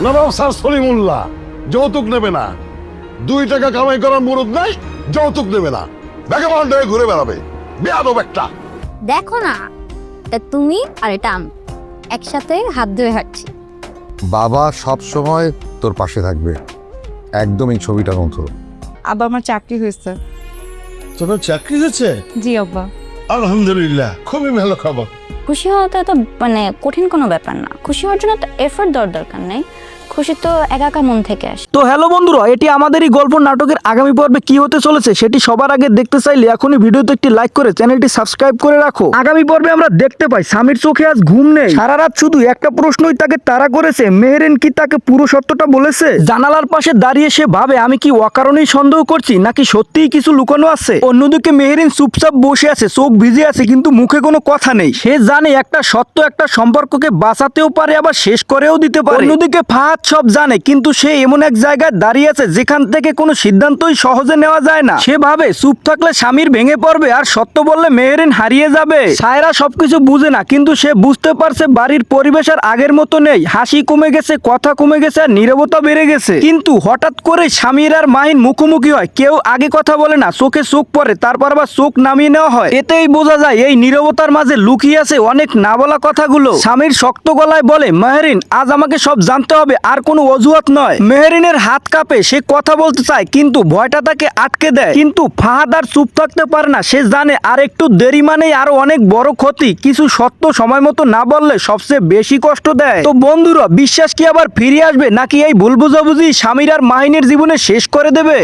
নবাব sir Salimullah যৌতুক নেবে না। 2 টাকা কামাই করার মুরুদ নাই, যৌতুক নেবে না। ভ্যাগাবন্ড হয়ে ঘুরে বেড়াবে, বেয়াদব একটা। দেখো না, এটা তুমি আর এটা আমি একসাথে হাত ধরে হাঁটছি। বাবা সব সময় তোর পাশে থাকবে, একদম এই ছবিটার মতো। আব্বা আমার চাকরি হয়েছে। তোমার চাকরি হয়েছে? জি আব্বা। আলহামদুলিল্লাহ, খুবই ভালো খবর। খুশি হওয়াটা তো কঠিন কোনো ব্যাপার না। খুশি হওয়ার জন্য তো এফোর্ট দেওয়ার দরকার নেই। খুশি তো একা একা মন থেকে আসে। তো হ্যালো বন্ধুরা, এটি আমাদেরই গল্প নাটকের আগামী পর্বে কি হতে চলেছে সেটি সবার আগে দেখতে চাইলে এখনই ভিডিওতে একটি লাইক করে চ্যানেলটি সাবস্ক্রাইব করে রাখো। আগামী পর্বে আমরা দেখতে পাই স্বামীর চোখে আজ ঘুম নেই। সারা রাত শুধু একটা প্রশ্নই তাকে তাড়া করেছে, মেহেরিন কি তাকে পুরো সত্যটা বলেছে? জানালার পাশে দাঁড়িয়ে সে ভাবে, আমি কি অকারণেই সন্দেহ করছি নাকি সত্যিই কিছু লুকানো আছে? অন্যদিকে মেহেরিন চুপচাপ বসে আছে, চোখ ভিজে আছে কিন্তু মুখে কোনো কথা নেই। সে জানে একটা সত্য একটা সম্পর্ককে বাঁচাতেও পারে আবার শেষ করেও দিতে পারে। অন্যদিকে ফাহাদ সব জানে কিন্তু সে এমন এক জায়গায় দাঁড়িয়ে আছে যেখান থেকে কোনো সিদ্ধান্তই সহজে নেওয়া যায় না। সে ভাবে চুপ থাকলে স্বামীর ভেঙে পড়বে আর সত্য বললে মেহেরিন হারিয়ে যাবে। সায়রা সবকিছু বুঝে না কিন্তু সে বুঝতে পারছে বাড়ির পরিবেশ আর আগের মতো নেই। হাসি কমে গেছে, কথা কমে গেছে আর নীরবতা বেড়ে গেছে। কিন্তু হঠাৎ করে স্বামীর আর মাহিন মুখোমুখি হয়। কেউ আগে কথা বলে না, চোখে চোখ পড়ে, তারপর আবার চোখ নামিয়ে নেওয়া হয়। এতেই বোঝা যায় এই নীরবতার মাঝে লুকিয়ে আছে অনেক না বলা কথাগুলো। স্বামীর শক্ত গলায় বলে, মেহেরিন আজ আমাকে সব জানতে হবে, আর কোনো অজুহাত নয়। মেহেরিনের হাত কাঁপে, সে কথা বলতে চায় কিন্তু ভয়টা তাকে আটকে দেয়। কিন্তু ফাহাদ আর চুপ থাকতে পারে না। সে জানে আর একটু দেরি মানেই আরো অনেক বড় ক্ষতি। কিছু সত্য সময় মতো না বললে সবচেয়ে বেশি কষ্ট দেয়। তো বন্ধুরা, বিশ্বাস কি আবার ফিরে আসবে নাকি এই ভুল বুঝাবুঝি স্বামীর আর মাহিনের জীবনে শেষ করে দেবে?